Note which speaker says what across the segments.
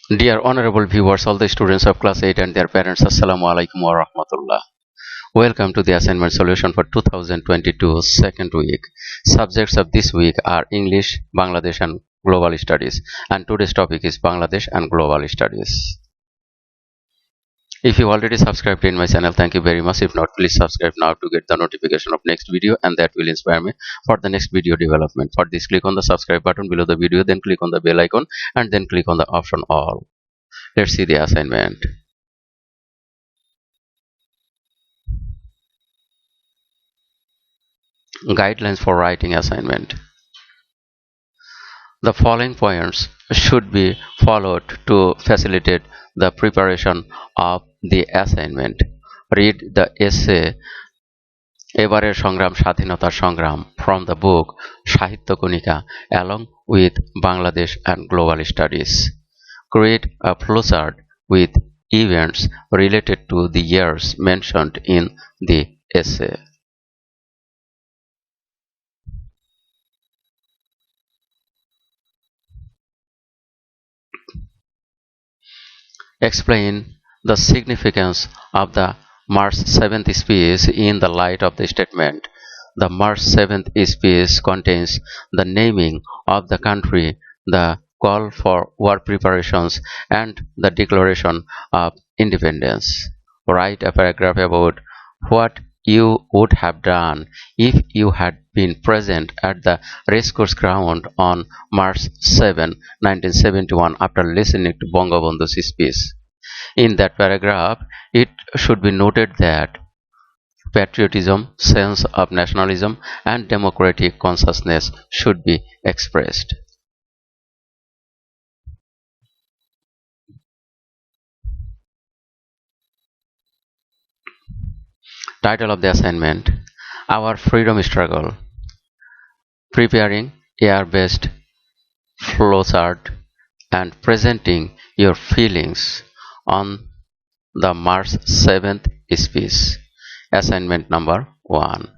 Speaker 1: Dear honorable viewers, all the students of class 8 and their parents, Assalamu alaikum wa rahmatullah. Welcome to the assignment solution for 2022 second week. Subjects of this week are English, Bangladesh and Global Studies, and today's topic is Bangladesh and Global Studies. If you already subscribed in my channel, thank you very much. If not, please subscribe now to get the notification of next video, and that will inspire me for the next video development. For this, click on the subscribe button below the video, then click on the bell icon and then click on the option all. Let's see the assignment. Guidelines for writing assignment. The following points should be followed to facilitate the preparation of the assignment. Read the essay এবারের সংগ্রাম স্বাধীনতার সংগ্রাম from the book সাহিত্য কণিকা along with Bangladesh and Global Studies. Create a flowchart with events related to the years mentioned in the essay. Explain the significance of the March 7th speech in the light of the statement. The March 7th speech contains the naming of the country, the call for war preparations, and the declaration of independence. Write a paragraph about what you would have done if you had been present at the racecourse ground on March 7, 1971 after listening to Bangabandhu's speech. In that paragraph, it should be noted that patriotism, sense of nationalism, and democratic consciousness should be expressed. Title of the assignment: Our Freedom Struggle. Preparing air-based flowchart and presenting your feelings on the March 7th speech. Assignment number 1.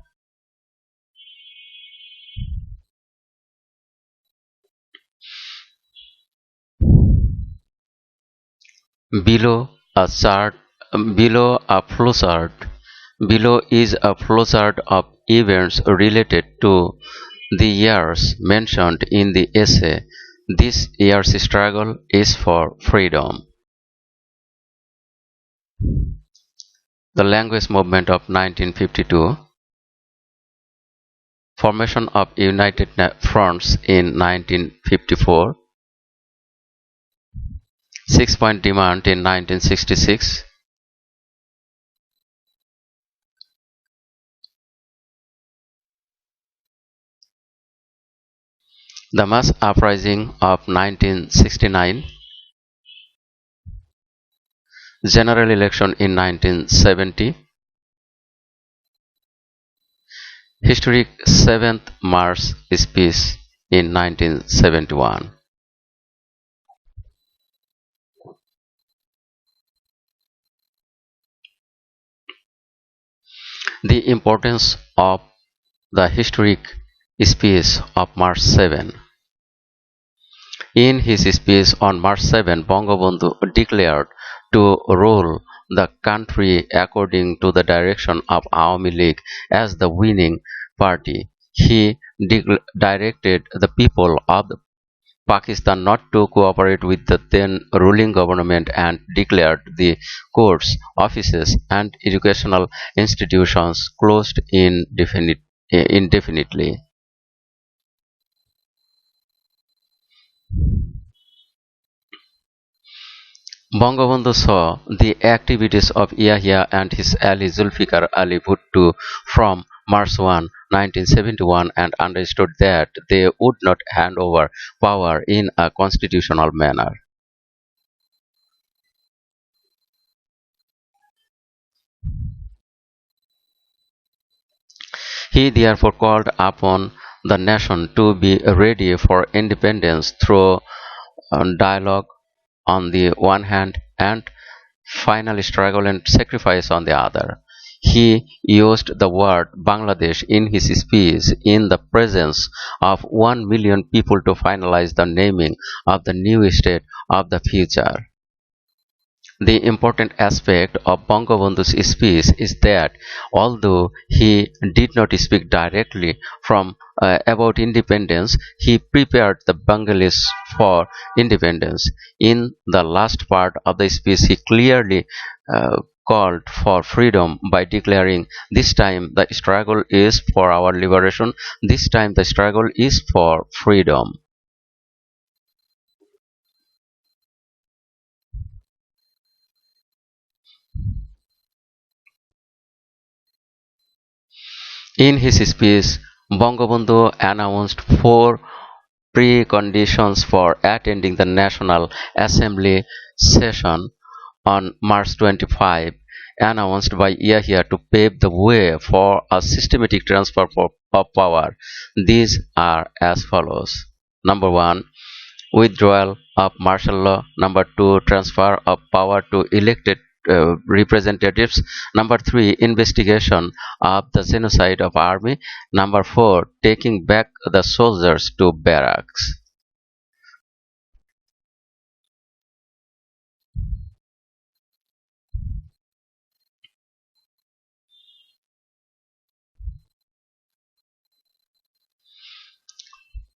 Speaker 1: Below a chart, below a flowchart, below is a flowchart of events related to the years mentioned in the essay. This year's struggle is for freedom. The language movement of 1952, formation of United Fronts in 1954, 6-point demand in 1966, the mass uprising of 1969, general election in 1970, historic 7th March speech in 1971. The importance of the historic speech of March 7. In his speech on March 7, Bangabandhu declared to rule the country according to the direction of Awami League as the winning party. He directed the people of Pakistan not to cooperate with the then ruling government and declared the courts, offices, and educational institutions closed indefinitely. Bangabandhu saw the activities of Yahya and his ally Zulfikar Ali Bhutto from March 1, 1971 and understood that they would not hand over power in a constitutional manner. He therefore called upon the nation to be ready for independence through dialogue on the one hand and final struggle and sacrifice on the other. He used the word Bangladesh in his speech in the presence of 1 million people to finalize the naming of the new state of the future. The important aspect of Bangabandhu's speech is that although he did not speak directly from about independence, he prepared the Bengalis for independence. In the last part of the speech, he clearly called for freedom by declaring, "This time the struggle is for our liberation. This time the struggle is for freedom." In his speech, Bangabandhu announced four preconditions for attending the National Assembly session on March 25, announced by Yahya to pave the way for a systematic transfer of power. These are as follows. Number one, withdrawal of martial law. Number two, transfer of power to elected representatives. Number three, investigation of the genocide of army. Number four, taking back the soldiers to barracks.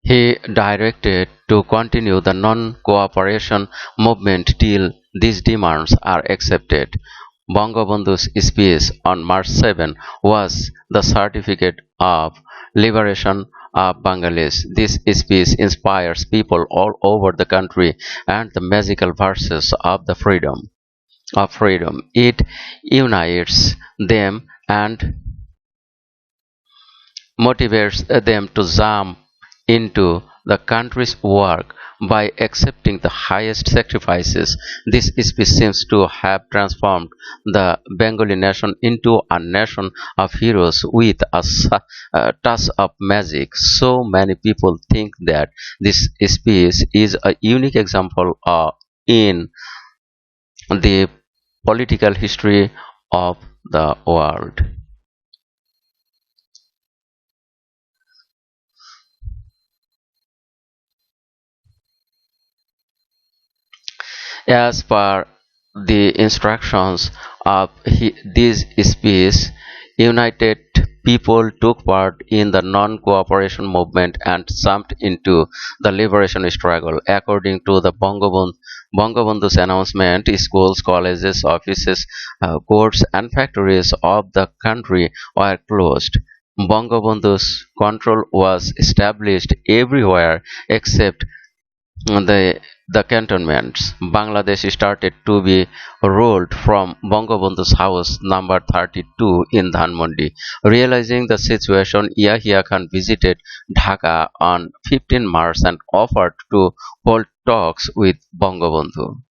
Speaker 1: He directed to continue the non-cooperation movement till these demands are accepted. Bangabandhu's speech on March 7 was the certificate of liberation of Bengalis. This speech inspires people all over the country and the magical verses of the freedom. It unites them and motivates them to jump into the country's work by accepting the highest sacrifices. This speech seems to have transformed the Bengali nation into a nation of heroes with a touch of magic. So many people think that this speech is a unique example in the political history of the world. As per the instructions of this speech, united people took part in the non-cooperation movement and jumped into the liberation struggle. According to the Bangabandhu's announcement, schools, colleges, offices, courts and factories of the country were closed. Bangabandhu's control was established everywhere except the cantonments. Bangladesh started to be ruled from Bangabandhu's house number 32 in Dhanmondi. Realizing the situation, Yahya Khan visited Dhaka on 15 March and offered to hold talks with Bangabandhu.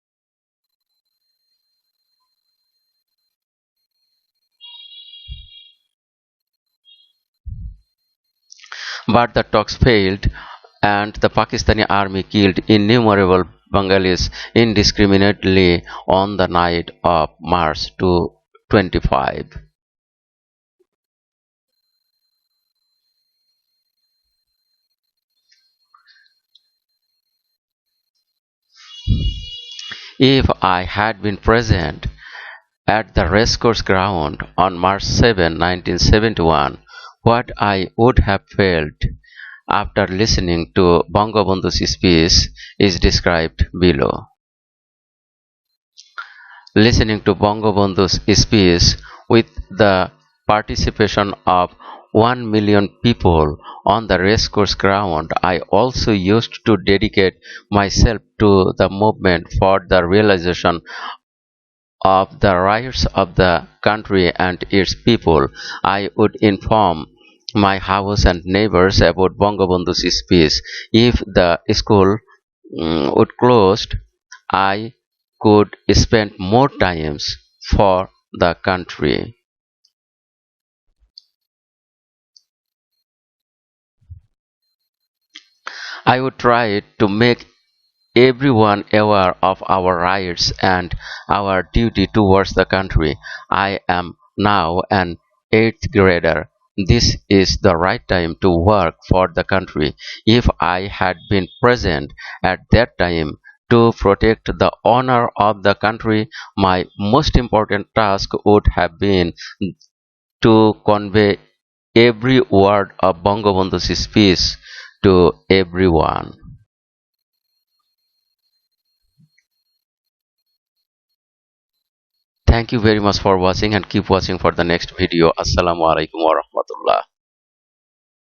Speaker 1: But the talks failed and the Pakistani army killed innumerable Bengalis indiscriminately on the night of March 25. If I had been present at the racecourse ground on March 7, 1971, what I would have felt after listening to Bangabandhu's speech is described below. Listening to Bangabandhu's speech with the participation of 1 million people on the racecourse ground, I also used to dedicate myself to the movement for the realization of the rights of the country and its people. I would inform my house and neighbors about Bangabandhu's speech. If the school would closed, I could spend more times for the country. I would try to make everyone aware of our rights and our duty towards the country. I am now an eighth grader. This is the right time to work for the country. If I had been present at that time to protect the honor of the country, my most important task would have been to convey every word of Bangabandhu's speech to everyone. Thank you very much for watching and keep watching for the next video. Assalamu alaikum wa rahmatullah.